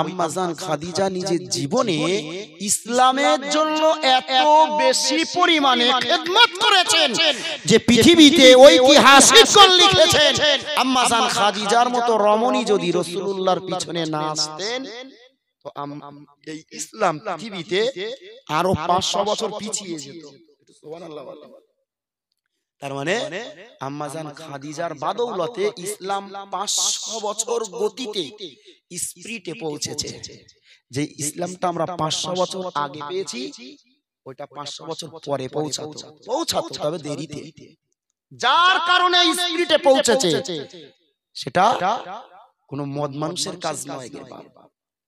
আম্মা জান খাদিজা নিজের জীবনে ইসলামের জন্য এত বেশি পরিমাণে খেদমত করেছেন যে পৃথিবীতে ঐতিহাসিক লিখেছেন আম্মা জান খাদিজার মতো রমণী যদি রাসূলুল্লাহর পিছনে না আসতেন তো এই ইসলাম পৃথিবীতে আরো 500 বছর পিছিয়ে যেত। সুবহানাল্লাহ। তার মানে আম্মা জান খাদিজার বাদৌলতে ইসলাম 500 বছর গতিতে স্পিরিটে পৌঁছেছে। যে ইসলামটা আমরা 500 বছর আগে পেয়েছি ওইটা 500 বছর পরে পৌঁছাতো তবে দেরিতে, যার কারণে স্পিরিটে পৌঁছেছে। সেটা কোনো মদ মানুষের কাজ নয়,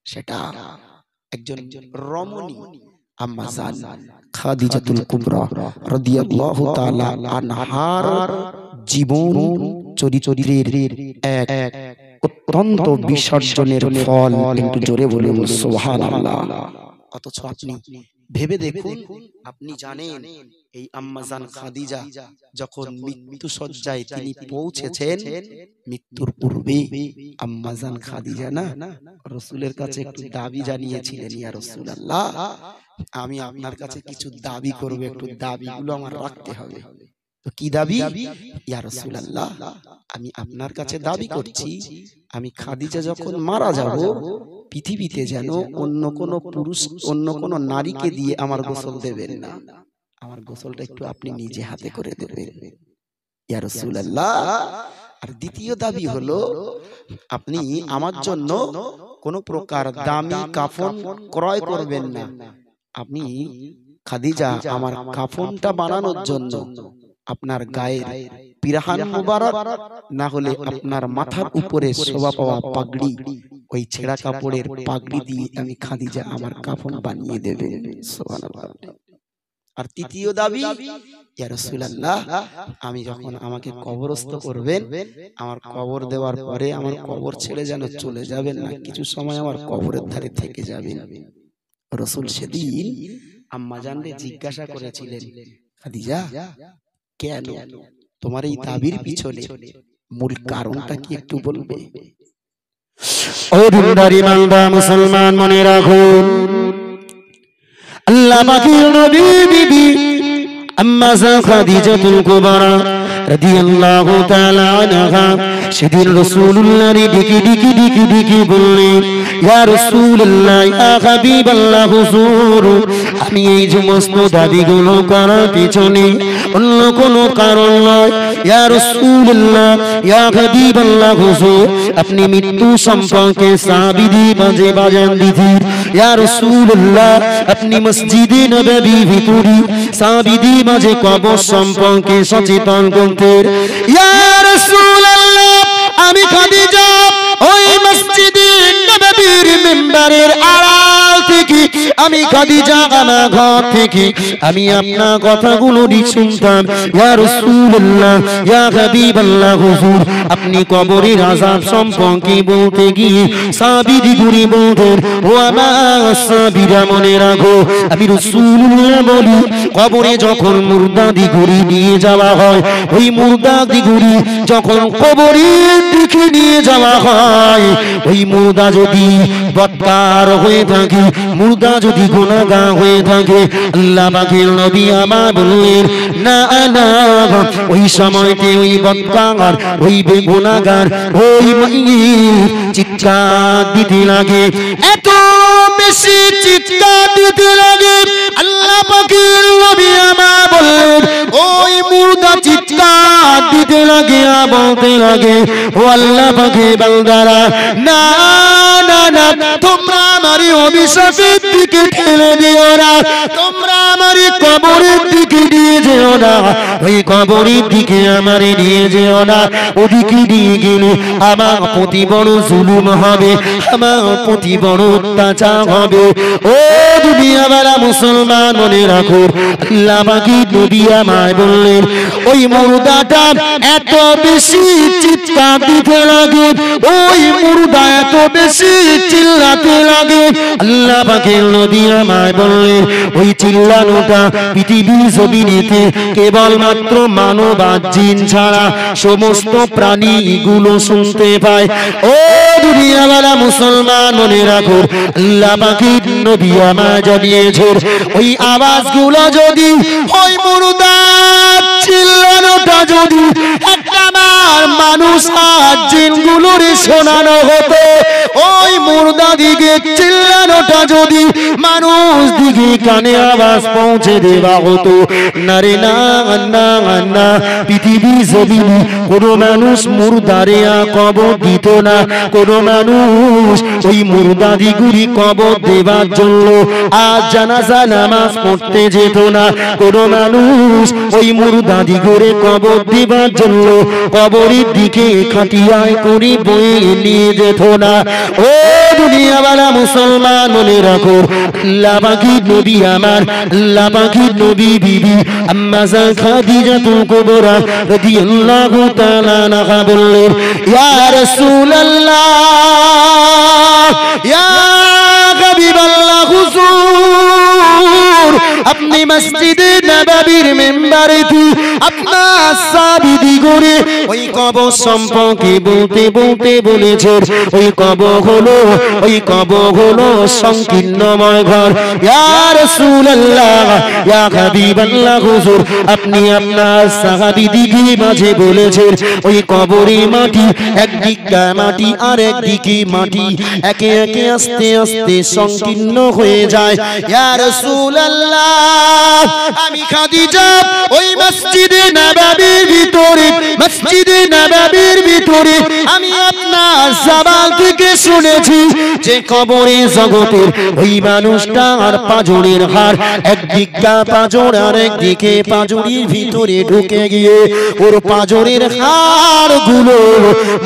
সেটা একজন রমণী আম্মা জান খাদিজাতুল কুবরা রাদিয়াল্লাহু তাআলা আনহার জীবন চরিত্রের এক অত্যন্ত বিসর্জনের ফল। কিন্তু জোরে বলুন সুবহানাল্লাহ। অথচ আপনি ভেবে দেখুন, আপনি জানেন এই আম্মা জান খাদিজা যখন মৃত্যু সজ্জায় তিনি পৌঁছেছেন, মৃত্যুর পূর্বে আম্মা জান খাদিজা না রাসূলের কাছে একটু দাবি জানিয়েছিলেন, ইয়া রাসূলুল্লাহ আমি আপনার কাছে কিছু দাবি করব, একটু দাবিগুলো আমার রাখতে হবে। তো কি দাবি? ইয়া রাসূলুল্লাহ আমি আপনার কাছে দাবি করছি, আমি খাদিজা যখন মারা যাব পৃথিবীতে যেন অন্য কোন পুরুষ অন্য কোন নারীকে দিয়ে আমার গোসল দেবেন না, আমার গোসলটা একটু আপনি নিজে হাতে করে দেবেন ইয়া রাসূলুল্লাহ। আর দ্বিতীয় দাবি হলো আপনি আমার জন্য কোন প্রকার দামি কাফন ক্রয় করবেন না, আপনি খাদিজা আমার কাফনটা বানানোর জন্য আপনার গায়ের পিরাহান মুবারক না হলে আপনার মাথার উপরে শোভা পাওয়া পাগড়ি, ওই ছেঁড়া কাপড়ের পাগড়ি দিয়ে আমি খাদিজা আমার কাফন বানিয়ে দেবে। সুবহানাল্লাহ। আর তৃতীয় দাবি, ইয়া রাসূলুল্লাহ আমি যখন আমাকে কবরস্থ করবেন, আমার কবর দেওয়ার পরে আমার কবর ছেড়ে যেন চলে যাবেন না, কিছু সময় আমার কবরের ধারে থেকে যাবেন। রাসূল সেদিন আম্মা জানকে জিজ্ঞাসা করেছিলেন, খাদিজা কেন তোমার এই দাবির পিছনে মূল কারণটা কি একটু বলবে? ও দিনদারি বান্দা মুসলমান মনে রাখুন, আল্লাহ পাকের নবী বিবি আম্মা জান খাদিজাতুল কুবরা রাদিয়াল্লাহু তাআলা আনহা সেদিন রাসূলুল্লাহর ডিকি বললেন, ইয়া রাসূলুল্লাহ ইয়া হাবিবাল্লাহ হুজুর আমি এই সমস্ত দাবিগুলো করার পিছনে অন্য কোনো কারণ নয়। ইয়া রাসূলুল্লাহ ইয়া হাবিবাল্লাহ হুজুর আপনি মৃত্যু সম্পর্কে সাবিদি বাজান দিতেন। ইয়া রাসূলুল্লাহ আপনি মসজিদে নববীর ভিতরে সাবিদি মাঝে কবর সম্পর্কে সচেতন করতেন। ইয়া রাসূলুল্লাহ আমি খাদিজা ওই মসজিদে নববীর মিম্বরের আড়াল থেকে আমি খাদিজা আমার ঘর থেকে আমি আপনার কথাগুলো শুনতাম। ইয়া রাসূলুল্লাহ ইয়া হাবিবাল্লাহ হুজুর আপনি কবরের আযাব সম্পর্কে বলতে গিয়ে সাবিদি গুরি বলতেন, ও আমার সাবিরা মনে রাখো আমি রাসূলুল্লাহ বলি কবরে যখন মুর্দাদি গুরি নিয়ে যাওয়া হয়, ওই মুর্দাদি গুরি যখন কবরের দিকে নিয়ে যাওয়া হয়, ওই মুর্দা যদি বদকার হয়ে থাকে, মুর্দা যদি গুনাহগার হয়ে থাকে, আল্লাহ পাকের নবী আমার বললেন না না ওই সময়তে ওই বদকার ওই গুনাহগার ওই মাইয়িত চিৎকার দিতে লাগে, এত বেশি চিৎকার দিতে লাগে আল্লাহ পাকের নবী আমার বললেন ওই মুর্দা চিৎকার দিতে লাগে আর বলতে লাগে, ও আল্লাহ পাকের বান্দারা না না না তোমরা আমার অভিশাপের দিকে ঠেলে দিও না, তোমরা আমার কবরের দিকে নিয়ে যেও না, ওই কবরের দিকে আমার নিয়ে যেও না, ওদিকে নিয়ে গেলে আমার প্রতি বড় জুলুম হবে, আমার প্রতি বড় অত্যাচার হবে। ও দুনিয়াওয়ালা মুসলমান মনে রাখো আল্লাহ পাকের নবী আমায় বললেন ওই মুর্দাটা এত বেশি চিৎকার দিতে লাগে, ওই মুর্দা এত বেশি চিল্লাতে লাগে, আল্লাহ পাকের নবী আমায় বললেন ওই চিল্লানোটা পৃথিবীর জমিনেতে কেবলমাত্র মানব আর জিন ছাড়া সমস্ত প্রাণীগুলো শুনতে পায়। ও দুনিয়াওয়ালা মুসলমান মনে রাখো, আল্লাহ পাকের নবী আমায় জানিয়েছেন ওই আওয়াজগুলো যদি ওই মুর্দার চিল্লানোটা যদি একটা মানুষ আর জিনগুলোর শোনানো হতো, ওই মুর্দা দিকে চিল্লানোটা যদি মানুষ দিকে কানে আওয়াজ পৌঁছে দেওয়া হতো, না রে না না না, পৃথিবী জমিনে কোনো মানুষ মুর্দারে কবর দিত না, কোনো মানুষ ওই মুর্দা দিগুলি কবর দেবার জন্য আজ জানাজা নামাজ পড়তে যেত না, কোনো মানুষ ওই মুর্দা দিগুরে কবর দেবার জন্য কবরের দিকে খাটিয়ায় করে বয়ে নিয়ে যেত না। ও দুনিয়াওয়ালা মুসলমান মনে রাখো, আল্লাহ পাকের নবী আমার, আল্লাহ পাকের নবী বিবি আম্মা জান খাদিজাতুল কুবরা রাদিয়াল্লাহু তাআলা আনহা বললেন, ইয়া রাসূলুল্লাহ ইয়া হাবিবাল্লাহ হুজুর, আপনি মসজিদে নববীর মিম্বারেতে আপনার সাবিদি করে ওই কবর সম্পর্কে বলতে বলতে বলেছেন ওই কবর হলো সংকীর্ণময় ঘর। ইয়া রাসূলুল্লাহ ইয়া হাবিবাল্লাহ হুজুর, আপনি আপনার সাহাবীদিকে মাঝে বলেছেন ওই কবরে মাটি একদিকে মাটি আর একদিকে মাটি একে একে আস্তে আস্তে সংকীর্ণ হয়ে যায়। ইয়া রাসূলুল্লাহ, আমি খাদিজা ওই মসজিদে নববীর ভিতরে আমি আপনার জবান থেকে শুনেছি যে কবরে জগতের ওই মানুষটার পাঁজরের হাড় একদিকে পাঁজর আর একদিকে পাঁজরের ভিতরে ঢুকে গিয়ে ওর পাঁজরের হাড় গুলো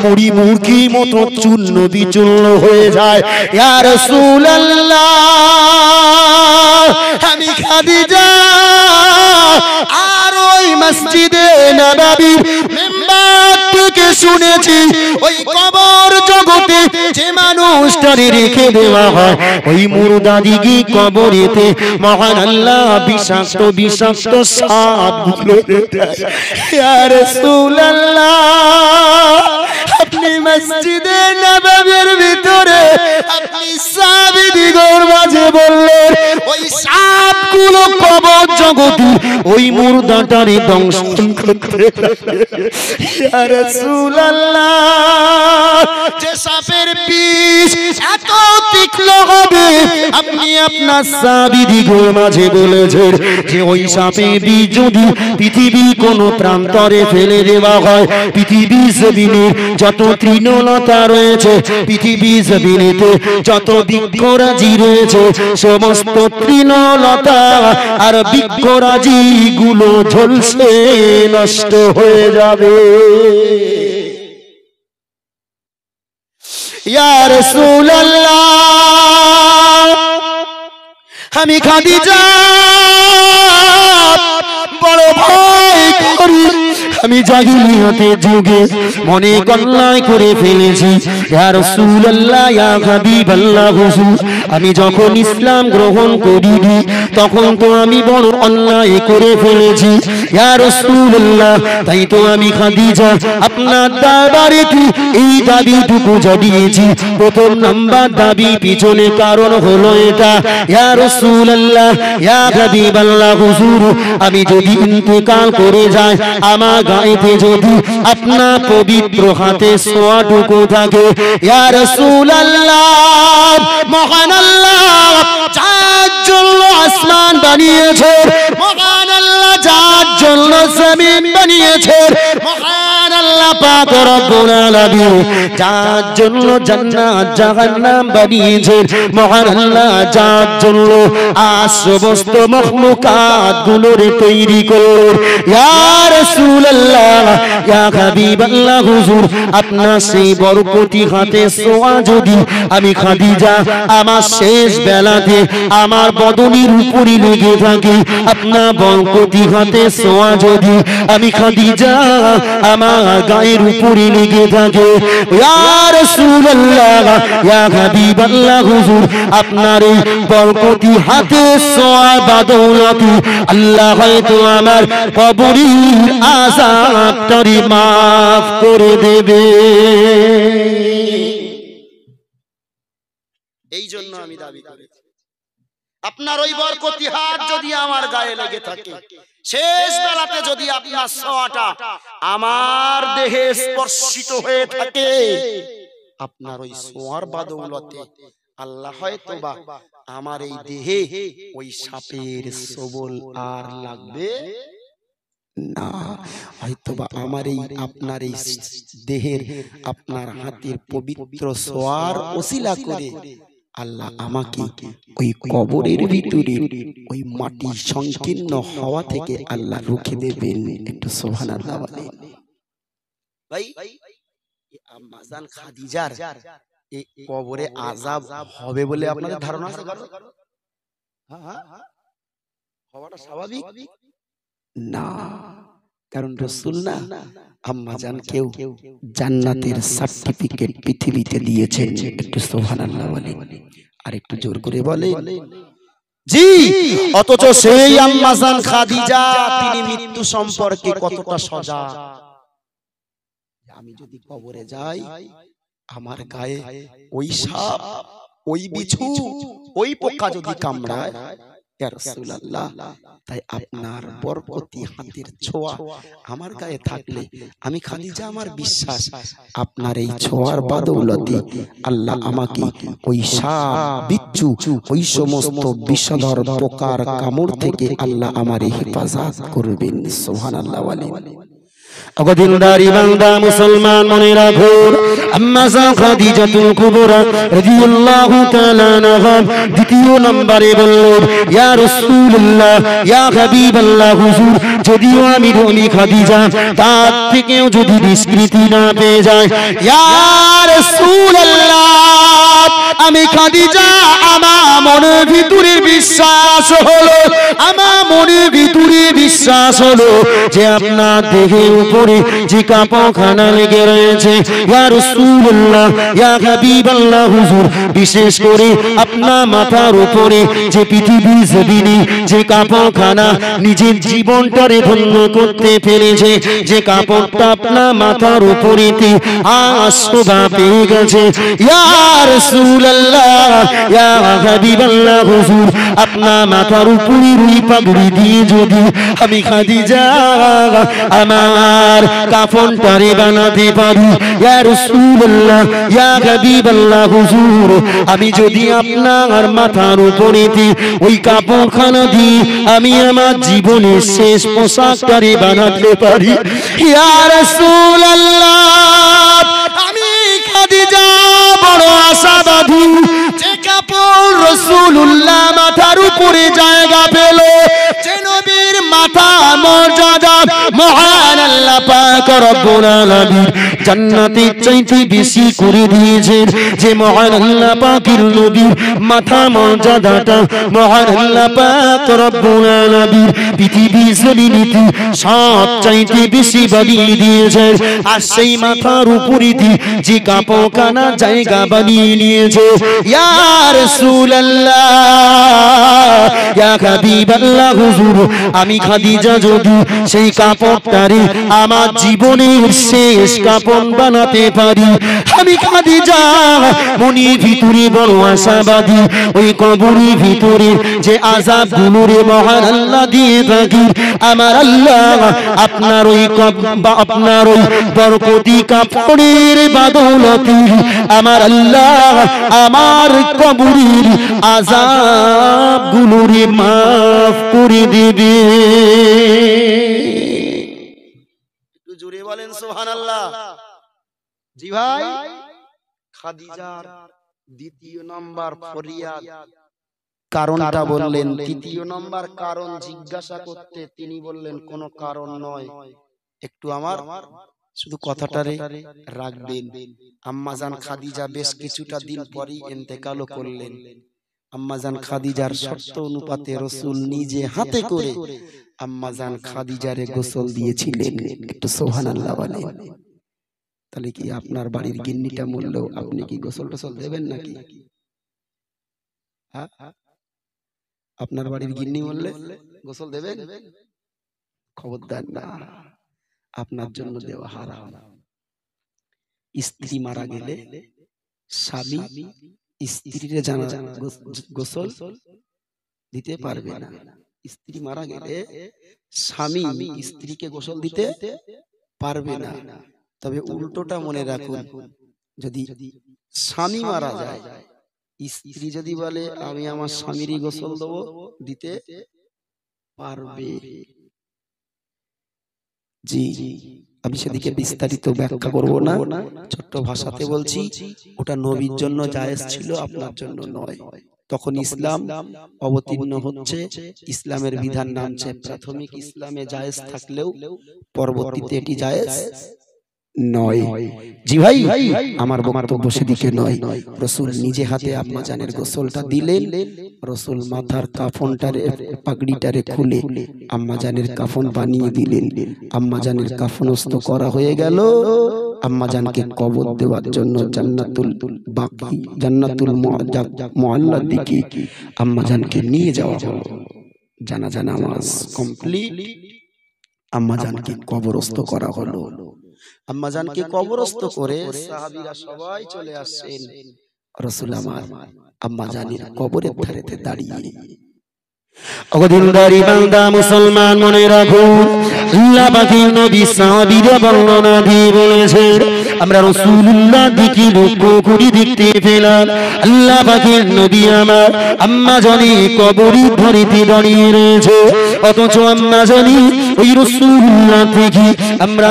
মুড়ি মুরগির মতো চূর্ণ বিচূর্ণ হয়ে যায়। ইয়া রাসূলুল্লাহ, আমি খাদিজা আর ওই মসজিদে নববীর মিম্বার থেকে শুনেছি ওই কবর জগতে যে মানুষটারে রেখে দেওয়া হয় ওই মুর্দা দিকে কবরেতে মহান আল্লাহ বিষাক্ত বিষাক্ত সাপগুলো দেয়। ইয়া রাসূলুল্লাহ, আপনি মসজিদে নববীর ভিতরে আপনি সাহাবীদের মাঝে বললেন ওই সাপগুলো কবর জগতে ওই মুর্দাটারে দংশন করতে। ইয়া রাসূলুল্লাহ, যে সাপের বিষ এত তীক্ষ্ণ হবে আপনি আপনার সাহাবীদের মাঝে বলেছেন যে ওই সাপের বিষ যদি পৃথিবী কোনো প্রান্তরে ফেলে দেওয়া হয়, পৃথিবী জমিনে যত তৃণলতা রয়েছে, পৃথিবী জমিনেতে যত বৃক্ষরাজি রয়েছে, সমস্ত তৃণলতা আর বৃক্ষরাজি গুলো ঝলসে নষ্ট হয়ে যাবে। ইয়া রাসূলুল্লাহ, আমি খাদিজা বড় ভয় করি, আমি জাহিলিয়াতে যুগে মনে কল্যাণ করে ফেলেছি। ইয়া রাসূলুল্লাহ ইয়া হাবিবাল্লাহ হুজুর, আমি যখন ইসলাম গ্রহণ করিনি তখন তো আমি বড় অন্যায় করে ফেলেছি। ইয়া রাসূলুল্লাহ, তাই তো আমি খাদিজা আপনার দরবারে এই দাবিটুকু জানিয়েছি। প্রথম নাম্বার দাবি পিছনে কারণ হলো এটা, ইয়া রাসূলুল্লাহ ইয়া হাবিবাল্লাহ হুজুর, আমি যদি ইন্তেকাল করে যাই আমার গায়েতে যদি আপনার পবিত্র হাতে ছোঁয়াটুকু থাকে, ইয়া রাসূলুল্লাহ, মহান আল্লাহ যার জন্য আসমান বানিয়েছে, মহান আল্লাহ যার জন্য জমিন বানিয়েছে, মহান আল্লাহ পাক রব্বুল আলামিন যার জন্য জান্নাত জাহান্নাম বানিয়েছে, মহান আল্লাহ যার জন্য আজ সমস্ত মখলুকাত গুলোর তৈরি করলেন, ইয়া রাসূলুল্লাহ ইয়া হাবিবাল্লাহ হুজুর আপনার সেই বরকতি হাতে ছোঁয়া যদি আমি খাদিজা আমার শেষ বেলাতে আমার বদনের উপরই লেগে থাকে আপনার বরকতি হাতে ছোঁয়া যদি আমি খাদিজা আমার গায়ের উপরই লেগে থাকে ইয়া রাসূলুল্লাহ ইয়া হাবিবাল্লাহ হুজুর আপনার এই বরকতি হাতে ছোঁয়া বদৌলতে আল্লাহ হয়তো আমার কবরের আযাবটারে মাফ করে দেবে। এই জন্য আমি দাবি করেছি আপনার ওই বরকতি হাত যদি আমার গায়ে লেগে থাকে, শেষ বেলাতে যদি আপনার ছোঁয়াটা আমার দেহে স্পর্শিত হয়ে থাকে, আপনার ওই ছোঁয়ার বদৌলতে আল্লাহ হয়তোবা আমার এই দেহে ওই সাপের ছোবল আর লাগবে না, হয়তোবা আমার এই আপনার এই দেহের আপনার হাতের পবিত্র ছোঁয়ার ওসিলা করে আল্লাহ আমাকে ওই কবরের ভিতরে ওই মাটি সংকীর্ণ হওয়া থেকে আল্লাহ রুখে দেবেন। একটু সুবহানাল্লাহ বলেন। ভাই আম্মা জান খাদিজার এই কবরে আযাব হবে বলে আপনাদের ধারণা আছে? হ্যাঁ, হওয়াটা স্বাভাবিক না, কারণ রাসূল না আম্মা জান কেউ জান্নাতের সার্টিফিকেট পৃথিবীতে দিয়েছেন। একটু সুবহানাল্লাহ বলেন, আর একটু জোর করে বলেন জি। অথচ সেই আম্মা জান খাদিজা তিনি মৃত্যু সম্পর্কে কতটা সজাগ। আমি যদি কবরে যাই, আমার গায়ে ওই সাপ, ওই বিছু, ওই পোকা যদি কামড়ায়, ইয়া রাসূলুল্লাহ, তাই আপনার বরকতি হাতের ছোঁয়া আমার গায়ে থাকলে আমি খাদিজা আমার বিশ্বাস আপনার এই ছোঁয়ার বদৌলতে আল্লাহ আমাকে ওই সাপ, বিচ্ছু, ওই সমস্ত বিষধর পোকার কামড় থেকে আল্লাহ আমার হেফাজত করবেন। সুবহানাল্লাহ বলেন। অগদিনদারি বান্দা মুসলমান মনে রাখো, আম্মা জান খাদিজাতুল কুবরা রাদিয়াল্লাহু তাআলা আনহা দ্বিতীয় নম্বরে বললেন, ইয়া রাসূলুল্লাহ ইয়া হাবিবাল্লাহ হুজুর, যদিও আমি ধনী খাদিজা তার থেকেও যদি নিষ্কৃতি না পেয়ে যায়, ইয়া রাসূলুল্লাহ আমি খাদিজা আমার মনের ভিতরে বিশ্বাস হলো, আমার মনের ভিতরে বিশ্বাস হলো যে আপনার দেহের উপরে যে কাপড়খানা লেগে রয়েছে, ইয়া রাসূলুল্লাহ ইয়া হাবিবাল্লাহ হুজুর, বিশেষ করে আপনার মাথার উপরে যে পৃথিবী জমিনে যে কাপড়খানা নিজের জীবনটারে ধন্য করতে ফেলেছে, যে কাপড়টা আপনার মাথার উপরেতে আশোভা পেয়ে গেছে, ইয়া রাসূলুল্লাহ ইয়া হাবিবাল্লাহ হুজুর, আপনার মাথার উপরে রুই পাগড়ি দিয়ে যদি আমি খাদিজা আমার কাফনটারে বানাতে পারি, ইয়া রাসূলুল্লাহ ইয়া হাবিবাল্লাহ হুজুর, আমি যদি আপনার মাথার উপরেতে ওই কাপড়খানা দিয়ে আমি আমার জীবনের শেষ পোশাকটারে বানাতে পারি, ইয়া রাসূলুল্লাহ আমি খাদিজা বড় আশাবাদী, যে কাপড় রাসূলুল্লাহ মাথার উপরে জায়গা পেল, যে নবীর মাথা মর্যাদা মহান আল্লাহ পাক রব্বুল আলামিন জান্নাতে চাইতে বেশি করে দিয়েছেন, যে মহান আল্লাহ পাকের নবীর মাথা মর্যাদাটা মহান আল্লাহ পাক রব্বুল আলামিন পৃথিবী জমিনেতে সব চাইতে বেশি বাড়িয়ে দিয়েছেন, আর সেই মাথার উপরে যে কাপড়খানা জায়গা বানিয়ে নিয়েছে, ইয়া রাসূলুল্লাহ ইয়া হাবিবাল্লাহ হুজুর, আমি খাদিজা যদি সেই কাপড়টারে আমার জীবনের শেষ কাপড় বানাতে পারি, আমি খাদিজা মনের ভিতরে বড় আশাবাদী, ওই কবরের ভিতরে যে আযাব গুলোরে মহান আল্লাহ দিয়ে থাকি, আমার আল্লাহ আপনার ওই আপনার ওই বরকতি কাপড়ের বদৌলতে আমার আল্লাহ আমার কবরের আযাব গুলোরে মাফ করে দেবে। একটু জোরে বলেন সুবহানাল্লাহ। জি ভাই, খাদিজার দ্বিতীয় নাম্বার ফরিয়াদ কারণটা বললেন, তৃতীয় নাম্বার কারণ জিজ্ঞাসা করতে তিনি বললেন কোনো কারণ নয়, একটু আমার শুধু কথাটারে রাখবেন। আম্মাজান খাদিজা বেশ কিছুটা দিন পরই ইন্তেকালও করলেন। আম্মাজান খাদিজার শর্ত অনুপাতে রাসূল নিজে হাতে করে আম্মাজান খাদিজারে গোসল দিয়েছিলেন। একটু সুবহানাল্লাহ বলেন। তাহলে কি আপনার বাড়ির গিন্নিটা মরলেও আপনি কি গোসল টোসল দেবেন নাকি? আপনার বাড়ির গিন্নি মরলে গোসল দেবেন? খবরদার না, আপনার জন্য দেওয়া হারাম। স্ত্রী মারা গেলে স্বামী স্ত্রীর জানা গোসল দিতে পারবে না। স্ত্রী মারা গেলে স্বামী স্ত্রীকে গোসল দিতে পারবে না। তবে উল্টোটা মনে রাখুন, যদি স্বামী মারা যায়, স্ত্রী যদি বলে আমি আমার স্বামীরই গোসল দেবো, দিতে পারবে। জি, আমি সেদিকে বিস্তারিত ব্যাখ্যা করব না, ছোট্ট ভাষাতে বলছি। ওটা নবীর জন্য জায়েজ ছিল, আপনার জন্য নয়। তখন ইসলাম অবতীর্ণ হচ্ছে, ইসলামের বিধান নামছে। প্রাথমিক ইসলামে জায়েজ থাকলেও পরবর্তীতে এটি জায়েজ নয়। জি ভাই, আমার বক্তব্য সেদিকে নয়। রাসূল নিজে হাতে আম্মাজানের গোসলটা দিলেন। রাসূল মাথার কাফনটারে পাগড়িটারে খুলে আম্মাজানের কাফন বানিয়ে দিলেন। আম্মাজানের কাফনস্থ করা হয়ে গেল। আম্মাজানকে কবর দেওয়ার জন্য জান্নাতুল বাকি, জান্নাতুল মুআল্লার দিকে আম্মাজানকে নিয়ে যাওয়া হলো। জানাজা নামাজ কমপ্লিট, আম্মাজানকে কবরস্থ করা হলো। আম্মাজানকে কবরস্থ করে সাহাবীরা সবাই চলে আসছেন। রাসূল আমার আম্মাজানের কবরের ধারেতে দাঁড়িয়ে। অগদিনদারি বান্দা মুসলমান মনে রাখো, আল্লাহ পাকের নবী সাহাবীরা বর্ণনা দিয়ে বলেছেন, আমরা রাসূলুল্লাহ দিকে লক্ষ্য করে দেখতে পেলাম আল্লাহ পাকের নবী আমার আম্মাজানি কবরের ধারেতে দাঁড়িয়ে রয়েছে। অথচ আম্মাজানি ওই রাসূলুল্লাহ থেকে, আমরা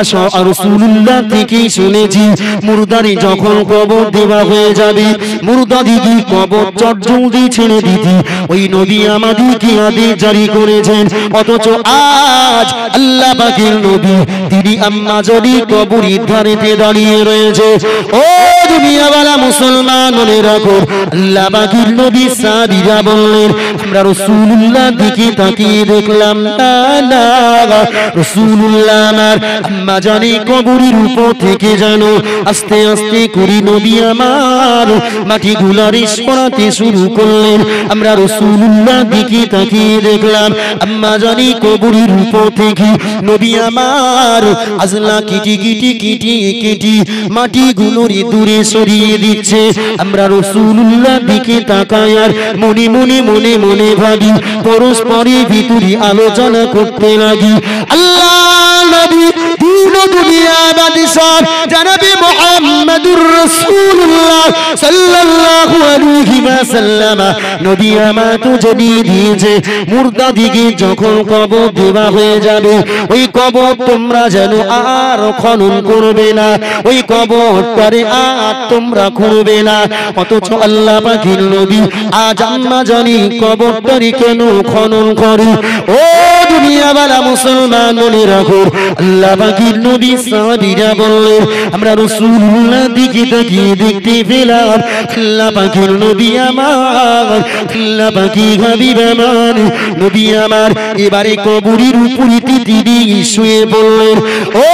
রাসূলুল্লাহ থেকে শুনেছি, মুর্দারি যখন কবর দেওয়া হয়ে যাবে, মুর্দাদিকে কবর চটজলদি ছেড়ে দিতে ওই নবী আমাদেরকে আদেশ জারি করেছেন। অথচ আজ আল্লাহ পাকের নবী তিনি আম্মাজানি কবরের ধারেতে দাঁড়িয়ে রয়েছে। ও দুনিয়াওয়ালা মুসলমান মনে রাখো, আল্লাহ পাকের নবী সাহাবীরা বললেন, আমরা রাসূলুল্লাহ দিকে তাকিয়ে দেখলাম না না, রাসূলুল্লাহ আমার আম্মাজানি কবরের উপর থেকে যেন আস্তে আস্তে করে নবী আমার মাটি গুলারি সরাতে শুরু করলেন। আমরা রাসূলুল্লাহ দিকে তাকিয়ে দেখলাম আম্মাজানি কবরের উপর থেকে নবী আমার আজলা কিটি কিটি কিটি কিটি মাটি গুলোরি দূরে সরিয়ে দিচ্ছে। আমরা রাসূলুল্লাহ দিকে তাকাই আর মনে মনে মনে মনে ভাবি, পরস্পরের ভিতরে আলোচনা করতে লাগি। আল্লাহ নবী দিন দুনিয়া বাদশাহ জনাবে মুহাম্মদুর রাসূলুল্লাহ সাল্লাল্লাহু আলাইহি ওয়াসাল্লাম নবী আমার তো জানিয়ে দিয়েছে, মুর্দা দিকে যখন কবর দেওয়া হয়ে যাবে, ওই কবর তোমরা যেন আর খনন করবে না, ওই কবরটারে আর তোমরা খুঁড়বে না। অথচ আল্লাহ পাকের নবী আজ আম্মাজানি কবরটারে কেন খনন করে? ও দুনিয়াওয়ালা মুসলমান মনে রাখো, আল্লাহ পাকের নবী সাহাবীরা বললেন, আমরা রাসূলুল্লাহ দিকে তাকিয়ে দেখতে পেলাম আল্লাহ পাকের নবী আমার, আল্লাহ পাকের হাবিব আমার নবী আমার এবারে কবরের উপরে তিনি শুয়ে বললেন। ও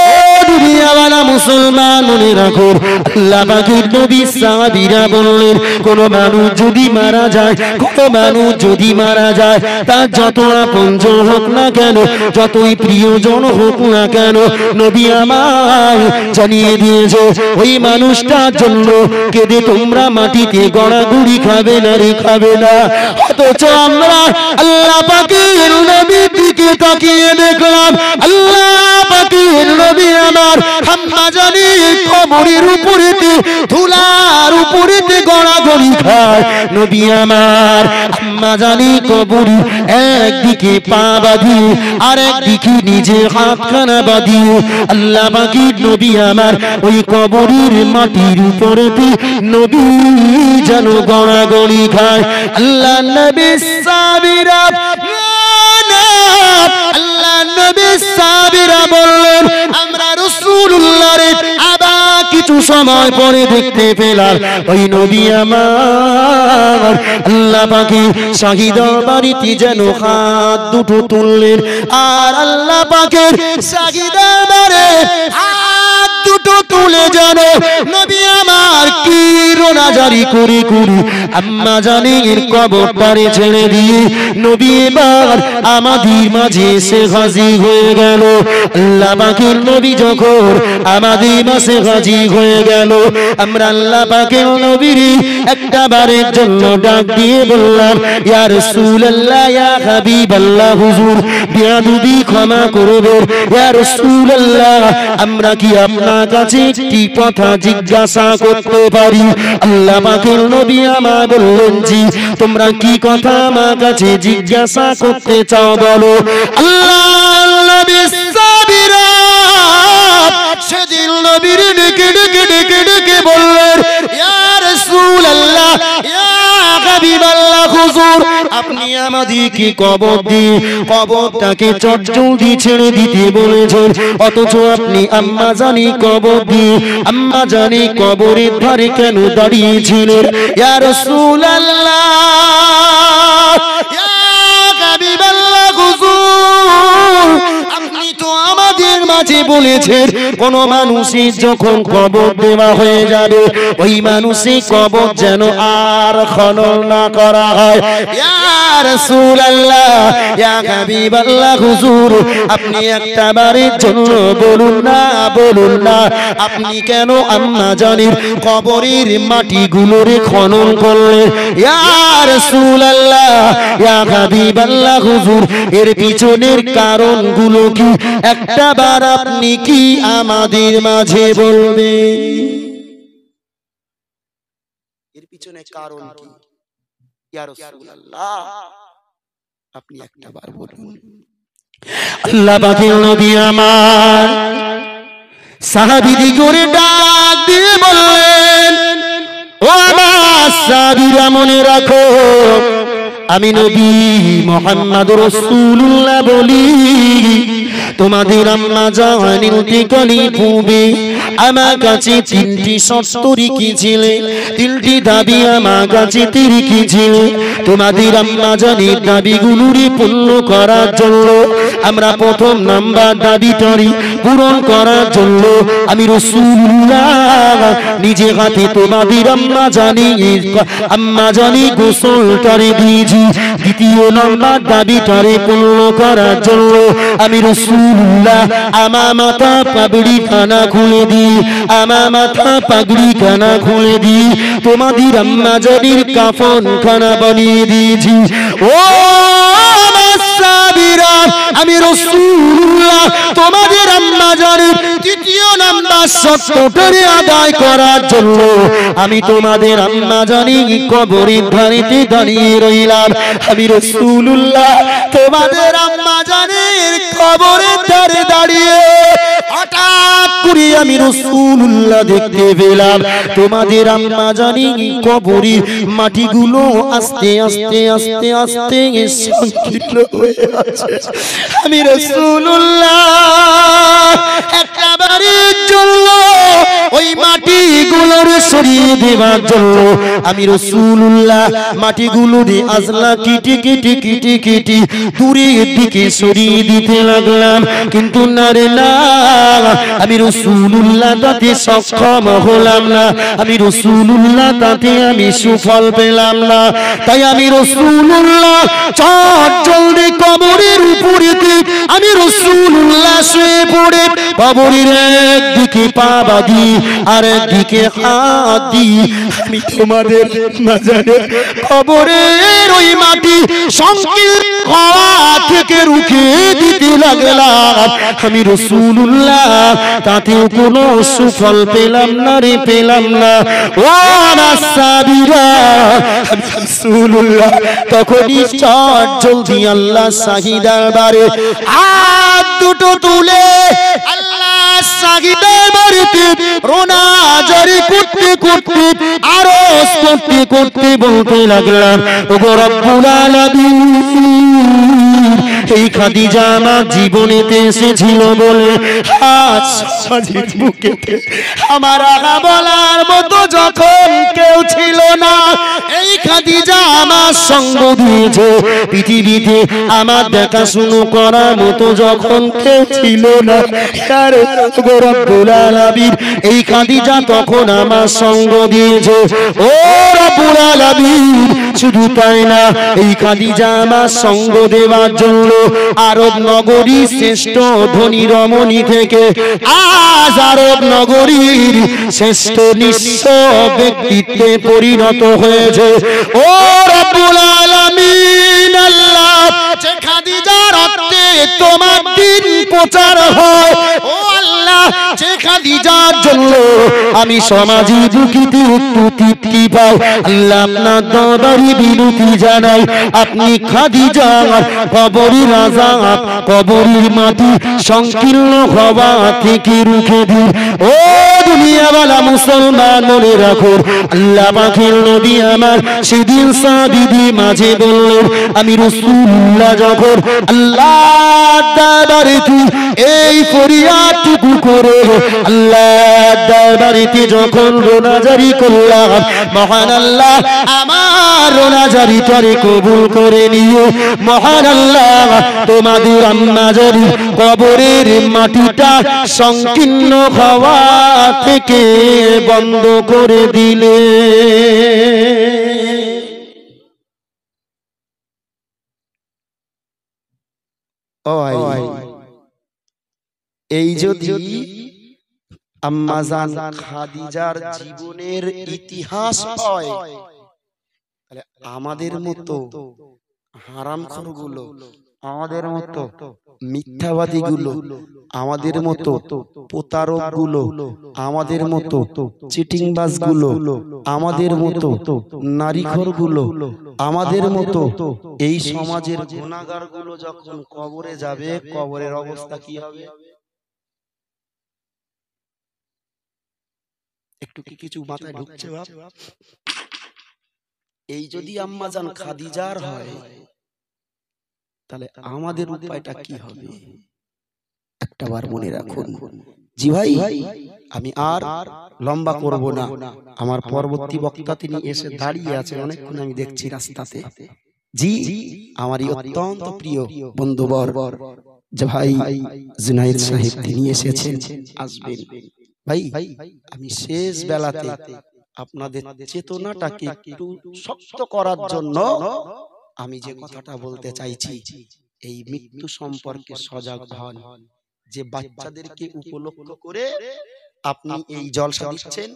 দুনিয়াওয়ালা মুসলমান মনে রাখো, আল্লাহ পাকের নবী সাহাবীরা বললেন, কোন মানুষ যদি মারা যায়, কোন মানুষ যদি মারা যায়, তার যত আপনজন হোক না কেন, যতই প্রিয়জন হোক না কেন, নবী আমার জানিয়ে দিয়েছে ওই মানুষটার জন্য কেঁদে তোমরা মাটিতে গড়াগড়ি খাবে না রে, খাবে না। অথচ আমরা আল্লাহ পাকের নবীর দিকে তাকিয়ে দেখলাম আল্লাহ পাকের নবী আমার আম্মাজানি কবরের উপরেতে ধুলার উপরেতে গড়াগড়ি খায়। নবী আমার আম্মাজানি কবরে একদিকে পা বাঁধিয়ে আর একদিকে নিজে হাতখানা বাঁধিয়ে আল্লাহ পাকের নবী আমার ওই কবরের মাটির উপরেতে নবী যেন গড়াগড়ি খায়। আল্লাহ নবী সাহাবীরা আল্লাহ নবী সাহাবীরা বললেন আমরা রাসূলুল্লাহর আবার কিছু সময় পরে দেখতে পেলাম ওই নবী আমার আল্লাহ পাকের শাহিদের বাড়িতে যেন হাত দুটো তুললেন আর আল্লাহ পাকের শাহিদের বাড়ি হাত দুটো তুলে যেন নবী আমার কি রোনাজারি করে করে আম্মা জানের কবরটারে ছেড়ে দিয়ে নবী এবার আমাদের মাঝে এসে হাজির হয়ে গেল। আল্লাহ পাকের নবী যখন আমাদের মাঝে হাজির হয়ে গেল আমরা আল্লাহ পাকের নবীর একটা বারের জন্য ডাক দিয়ে বললাম ইয়া রাসূলুল্লাহ ইয়া হাবিবাল্লাহ হুজুর বেয়াদবি ক্ষমা করবেন ইয়া রাসূলুল্লাহ আমরা কি আপনার কাছে একটি কথা জিজ্ঞাসা করতে পারি? আল্লাহ পাকের নবী আমার বললেন জি তোমরা কি কথা আমার কাছে জিজ্ঞাসা করতে চাও বলো। আল্লাহ নবী সাহাবীরা সেদিন নবীর ডেকে ডেকে ডেকে ডেকে বললেন ইয়া রাসূলুল্লাহ ইয়া হাবিবাল্লাহ হুজুর আপনি আমাদেরকে কবর দিয়ে কবরটাকে চটজলদি ছেড়ে দিতে বলেছেন অথচ আপনি আম্মা জানি কবর দিয়ে আম্মা জানি কবরের ধারে কেন দাঁড়িয়েছিলেন? ইয়া রাসূলুল্লাহ ইয়া হাবিবাল্লাহ হুজুর আপনি তো আমাদের মাঝে বলেছেন কোন মানুষের যখন কবর দেওয়া হয়ে যাবে ওই মানুষের কবর যেন আর খনন না করা হয়। ইয়া রাসূলুল্লাহ ইয়া হাবিবাল্লাহ হুজুর আপনি একটা বারের জন্য বলুন না আপনি কেন আম্মা জানের কবরের মাটিগুলোরে খনন করলেন? ইয়া রাসূলুল্লাহ ইয়া হাবিবাল্লাহ হুজুর এর পিছনের কারণগুলো কি একটা বার আপনি কি আমাদের মাঝে বলবেন? এর পিছনে কারণ কি ইয়া রাসূলুল্লাহ আপনি একটা বার বলুন। আল্লাহ পাকের নবী আমার সাহাবীদের করে ডাক দিয়ে বললেন ও আমার সাহাবীরা মনে রাখো আমি নবী মুহাম্মদ রাসূলুল্লাহ বলি তোমাদের আম্মা জানের ঠিকানি পূবে আমার কাছে তিনটি শর্ত রেখেছিলেন তিনটি দাবি আমার কাছে রেখেছিলেন তোমাদের আম্মা জানের দাবিগুলোরে পূর্ণ করার জন্য আমরা প্রথম নাম্বার দাবিটারি পূরণ করার জন্য আমি রাসূলুল্লাহ নিজে হাতে তোমাদের আম্মা জানি গোসলটারে দিয়েছি। দ্বিতীয় নাম্বার দাবিটারে পূর্ণ করার জন্য আমি রাসূলুল্লাহ আমার মাথা পাগড়ি খানা খুলে দিই তোমাদের আম্মা জানির কাফন খানা বানিয়ে দিয়েছি। ও সাহাবীরা আমি রাসূলুল্লাহ তোমাদের আম্মা জানের তৃতীয় নাম্বার শর্তটারে আদায় করার জন্য আমি তোমাদের আম্মা জানি কবরের ধারেতে দাঁড়িয়ে রইলাম। আমি রাসূলুল্লাহ তোমাদের আম্মা জানের কবরের ধারে দাঁড়িয়ে হঠাৎ করে আমি রাসূলুল্লাহ দেখতে পেলাম তোমাদের আম্মা জানি কবরের মাটিগুলো আস্তে আস্তে আস্তে আস্তে সংকীর্ণ হয়ে আছে। আমি রাসূলুল্লাহ একটা বারের জন্য ওই মাটিগুলোর সরিয়ে দেওয়ার জন্য আমি রাসূলুল্লাহ মাটিগুলো দিয়ে আজলা কেটে কেটে কেটে কেটে দূরের দিকে সরিয়ে দিতে লাগলাম কিন্তু না রে না আমি রাসূলুল্লাহ তাতে সক্ষম হলাম না আমি রাসূলুল্লাহ তাতে আমি সুফল পেলাম না। তাই আমি রাসূলুল্লাহ চট জলদি কবরের উপরেতে আমি রাসূলুল্লাহ শুয়ে পড়ে কবরের একদিকে পা বাঁধি আর একদিকে হাত দিই আমি তোমাদের মাঝারে কবরের ওই মাটি সংকীর্ণ হওয়া থেকে রুখে দিতে লাগলাম। আমি রাসূলুল্লাহ তাতেও কোনো সুফল পেলাম না রে পেলাম না। ও আমার সাহাবীরা আমি রাসূলুল্লাহ তখনই চট জলদি আল্লাহ শাহিদার বারে হাত দুটো তুলে আল্লাহ সাগিদার বাড়িতে রোনাজারি করতে করতে আরজ করতে করতে বলতে লাগলাম, ওগো রব্বুল আলামিন, এই খাদিজা আমার জীবনেতে এসেছিল বলে আজ সমাজের বুকেতে আমার আলা বলার মতো যখন কেউ ছিল না, এই খাদিজা আমার সঙ্গ দিয়েছে। পৃথিবীতে আমার দেখাশুনো করার মতো যখন কেউ ছিল না, ওগো রব্বুল আলামিন, এই খাদিজা তখন আমার সঙ্গ দিয়েছে। ও রব্বুল আলামিন, শুধু তাই না, এই খাদিজা আমার সঙ্গ দেওয়ার জন্য আরব নগরী শ্রেষ্ঠ ধনী রমণী থেকে আজ আরব নগরীর শ্রেষ্ঠ নিঃস্ব ব্যক্তিত্বে পরিণত হয়েছে। ও রব্বুল আলামিন, আল্লাহ, যে খাদিজার রক্তে তোমার দিন প্রচার হয়, ও আল্লাহ, যে খাদিজার জন্য আমি সমাজে দুঃখিতে একটু তৃপ্তি পাই, আল্লাহ আপনার দরবারে বিনতি জানাই, আপনি খাদিজার কবরের আযাব, কবরের মাটি সংকীর্ণ হওয়া থেকে রুখে দিন। ও দুনিয়াওয়ালা মুসলমান, মনে রাখো, আল্লাহ পাকের নবী আমার সেদিন সাহাবীদের মাঝে বললেন, আমি রাসূলুল্লাহ যখন আল্লাহর দরবারেতে এই ফরিয়াদটুকু করে আল্লাহর দরবারেতে যখন রোনাজারি করলাম, মহান আল্লাহ আমার রোনাজারিটারে কবুল করে নিয়ে মহান আল্লাহ তোমাদের আম্মাজারি কবরের মাটিটা সংকীর্ণ হওয়া থেকে বন্ধ করে দিলে। এই যদি আম্মাজান খাদিজার জীবনের ইতিহাস হয়, তাহলে আমাদের মতো হারামখোরগুলো, আমাদের মতো মিথ্যাবাদীগুলো, আমাদের মতো প্রতারকগুলো, আমাদের মতো চিটিংবাজগুলো, আমাদের মতো নারীখোরগুলো, আমাদের মতো এই সমাজের গুনাহগারগুলো যখন কবরে যাবে, কবরের অবস্থা কি হবে? একটু কি কিছু মাথায় ঢুকছে বাপ? এই যদি আম্মাজান খাদিজার হয়, তাহলে আমাদের উপায়টা কি হবে? একটাবার মনে রাখুন। জি ভাই, আমি আর লম্বা করব না। আমার পরবর্তী বক্তা তিনি এসে দাঁড়িয়ে আছেন, অনেকক্ষণ আমি দেখছি রাস্তাতে। জি, আমারই অত্যন্ত প্রিয় বন্ধুবর যে ভাই জুনাইদ সাহেব, তিনি এসেছেন, আসবেন। ভাই, আমি শেষ বেলাতে আপনাদের চেতনাটাকে একটু শক্ত করার জন্য আমি যে কথাটা বলতে চাইছি, এই মৃত্যু সম্পর্কে সজাগ হন। যে বাচ্চাদেরকে উপলক্ষ করে আপনি এই জলসা দিচ্ছেন,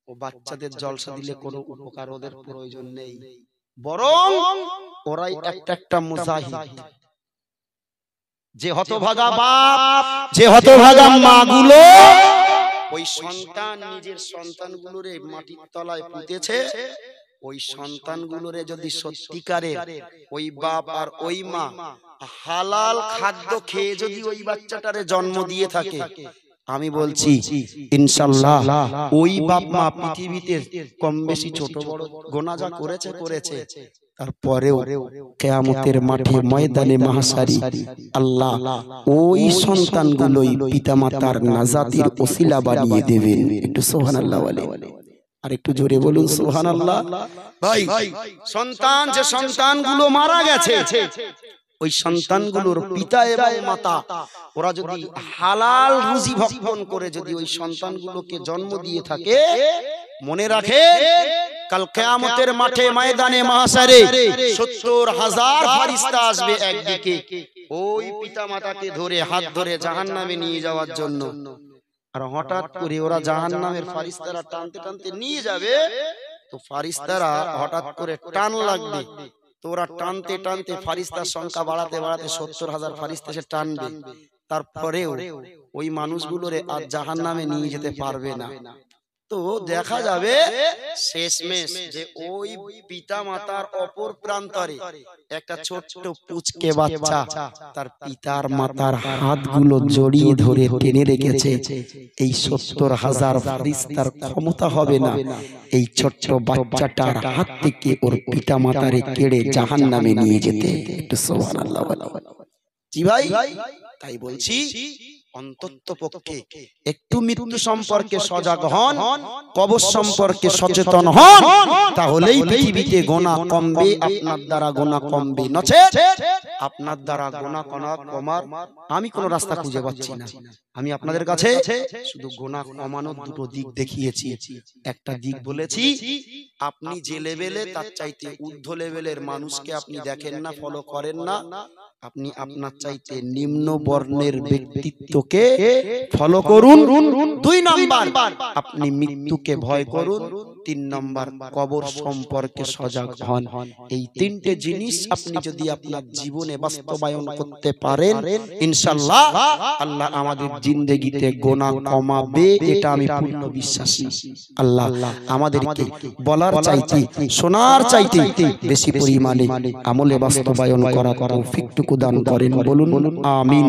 ও বাচ্চাদের জলসা দিলে কোনো উপকার ওদের প্রয়োজন নেই, বরং ওরাই একটা একটা মুজাহিদ। যে হতভাগা বাপ, যে হতভাগা মাগুলো ওই সন্তান নিজের সন্তানগুলোরে মাটির তলায় পুঁতেছে, ওই সন্তানগুলোরে যদি সত্যিকারে ওই বাপ আর ওই মা হালাল খাদ্য খেয়ে যদি ওই বাচ্চাটারে জন্ম দিয়ে থাকে, আমি বলছি ইনশাআল্লাহ ওই বাপ মা পৃথিবীতে কম বেশি ছোট বড় গুনাহ যা করেছে, তারপরেও কিয়ামতের মাঠে ময়দানে মাহশারি আল্লাহ ওই সন্তানগুলোই পিতামাতার নাজাতের ওসিলা বানিয়ে দেবেন। একটু সুবহানাল্লাহ বলে, আর একটু জোরে বলুন সুবহানাল্লাহ। ভাই, সন্তান যে সন্তানগুলো মারা গেছে, ওই সন্তানগুলোর পিতা এবং মাতা ওরা যদি হালাল রুজি ভক্ষণ করে যদি ওই সন্তানগুলোকে জন্ম দিয়ে থাকে, মনে রাখে কাল কিয়ামতের মাঠে ময়দানে মাহশারে ৭০,০০০ ফেরেশতা আসবে একদিকে ওই পিতা মাতাকে ধরে হাত ধরে জাহান্নামে নিয়ে যাওয়ার জন্য। আর হঠাৎ করে ওরা জাহান্নামের ফেরেশতারা টানতে টানতে নিয়ে যাবে, তো ফেরেশতারা হঠাৎ করে টান লাগবে, তো ওরা টানতে টানতে ফেরেশতার সংখ্যা বাড়াতে বাড়াতে ৭০,০০০ ফেরেশতা সে টানবে, তারপরেও ওই মানুষগুলোরে আর জাহান্নামে নিয়ে যেতে পারবে না। তো দেখা যাবে শেষমেশ যে ওই পিতা মাতার অপর প্রান্তরে একটা ছোট্ট পুচকে বাচ্চা তার পিতার মাতার হাতগুলো জড়িয়ে ধরে টেনে রেখেছে। এই 70,000 ফেরেশতার ক্ষমতা হবে না এই ছোট্ট বাচ্চাটার হাত থেকে ওর পিতা মাতারে কেড়ে জাহান্নামে নিয়ে যেতে। একটু সুবহানাল্লাহ বলো। জি ভাই, তাই বলছি অন্তত পক্ষে একটু মৃত্যু সম্পর্কে সজাগ হন, কবর সম্পর্কে সচেতন হন, তাহলেই পৃথিবীতে গুনাহ কমবে, আপনার দ্বারা গুনাহ কমবে। নচেত আপনার দ্বারা গুনাহ কমার আমি কোন রাস্তা খুঁজে পাচ্ছি না। আমি আপনাদের কাছে শুধু গুনাহ কমানোর দুটো দিক দেখিয়েছি। একটা দিক বলেছি, আপনি যে লেভেলে তার চাইতে ঊর্ধ্ব লেভেলের মানুষকে আপনি দেখেন না, ফলো করেন না, আপনি আপনার চাইতে নিম্ন বর্ণের ব্যক্তিত্বকে ফলো করুন। 2 নাম্বার, আপনি মৃত্যুকে ভয় করুন। 3 নাম্বার, কবর সম্পর্কে সজাগ হন। এই 3টে জিনিস আপনি যদি আপনার জীবনে বাস্তবায়ন করতে পারেন, ইনশাআল্লাহ আল্লাহ আমাদের জিন্দেগিতে গুনাহ কমাবে, এটা আমি পূর্ণ বিশ্বাসী। আল্লাহ আমাদেরকে বলার চাইতে শোনার চাইতে বেশি পরিমাণে আমলে বাস্তবায়ন করার তৌফিক দান করেন। বলুন আমিন।